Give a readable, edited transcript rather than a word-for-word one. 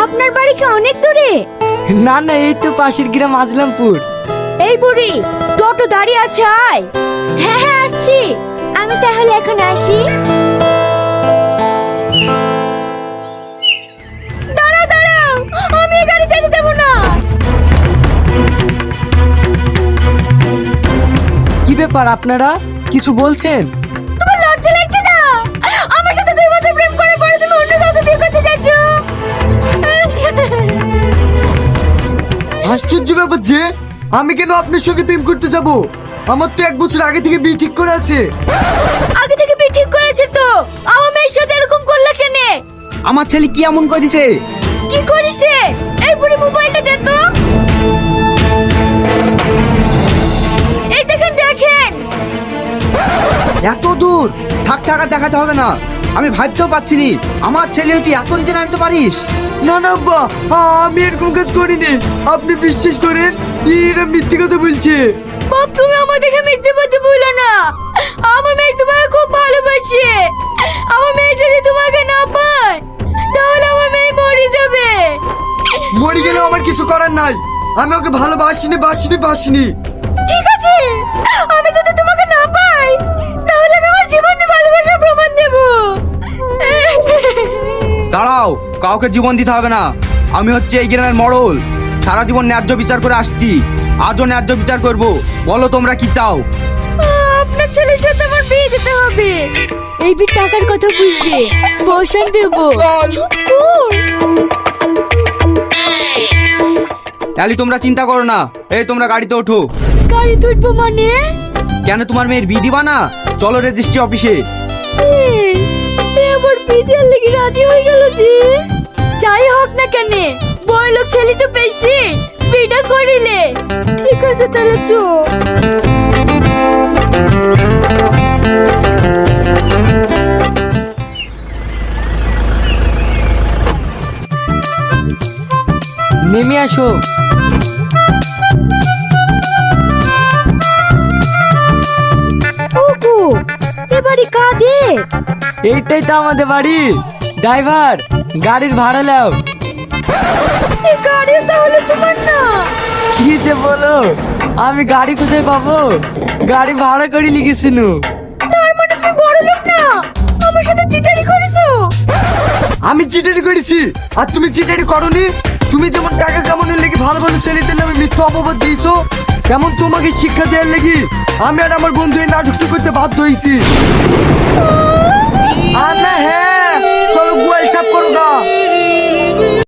আপনার বাড়ি কি অনেক দূরে? না না, এই তো পাশের গ্রাম মাজলামপুর। এই বুড়ি, টোটো দাঁড়িয়ে আছে, আয়। হ্যাঁ হ্যাঁ, আসছি। আমি তাহলে এখন আসি। দাঁড়াও দাঁড়াও, আমি এই গাড়ি চালাতে দেবো না। কি ব্যাপার, আপনারা কিছু বলছেন? তোমার লজ্জা লাগছে না? আমার সাথে 2 বছর প্রেম করার পরে তুমি অন্য কাউকে বিয়ে করতে যাচ্ছ। আশ্চর্য ব্যাপার যে, আমি কেন আপনার সঙ্গে প্রেম করতে যাব? আমার তো 1 বছর আগে থেকে বিয়ে ঠিক করে আছে। আগে থেকে বিয়ে ঠিক করেছে তো, আমার মেয়ের সাথে এরকম করলা কেন? আমার ছেলে কি এমন করেছে? কি করিছে? এই বুড়ি মোবাইলটা দে তো। এই দেখেন দেখেন। এত দূর থাক থাক আর দেখাতে হবে না। আমি ভাবতেও পারছি নি আমার ছেলে তুই এত নিচে নামতে পারিস। না না আব্বা, আমি এরকম কাজ করিনি। আপনি বিশ্বাস করেন, এরা মিথ্যে কথা বলছে। বাপ, তুমি আমার দেখে মিথ্যে কথা বলো না। আমার মেয়ে তোমাকে খুব ভালোবাসে। আমার মেয়ে যদি তোমাকে না পায় তাহলে আমার মেয়ে মরে যাবে। মরে গেলে আমার কিছু করার নাই। আমি ওকে ভালোবাসিনি। ঠিক আছে, আমি যদি তোমাকে না পাই তাহলে আমি আমার জীবন দিয়ে ভালোবাসার প্রমাণ দেব। দাঁড়াও, কাউকে জীবন দিতে হবে না। আমি হচ্ছে এই গ্রামের মডল। সারা জীবন ন্যায্য বিচার করে আসছি, আজও ন্যায্য বিচার করব। বলো তোমরা কি চাও? আপনার ছেলের সাথে আমার বিয়ে দিতে হবে। এই বিয়ে টাকার কথা বলবে, পয়সা দেব। চুপ কর। তাহলে তোমরা চিন্তা করো না। এই তোমরা গাড়িতে ওঠো। গাড়ি তুলবো মানে? কেন তোমার মেয়ের বিয়ে দিবা না? চলো রেজিস্ট্রি অফিসে। এবার বিয়ে দেওয়ার লেগে রাজি হয়ে গেল যে। যাই হোক না কেন, বড় লোক ছেলে তো পেয়েছি, বিয়েটা করিলে। ঠিক আছে তাহলে চো। নেমে আসো। ওগো, এবারে কাঁদে। এইটাই তো আমাদের বাড়ি। ড্রাইভার, গাড়ির ভাড়া নাও। এই গাড়ি তাহলে তোমার না? কি যে বলো, আমি গাড়ি কোথায় পাবো? গাড়ি ভাড়া করে লিখেছিল। তার মানে তুমি বড় লোক না, আমার সাথে চিটারি করেছো। আমি চিটারি করেছি আর তুমি চিটারি করনি। তুমি যেমন টাকা কামানোর লেগে ভালো ভালো ছেলেদের নামে মিথ্যা অপবাদ দিয়েছো, তেমন তোমাকে শিক্ষা দেওয়ার লেগে আমি আর আমার বন্ধু এই নাটকটি করতে বাধ্য হয়েছি। আর না, হ্যাঁ চলো গোয়াল সাফ করো গা।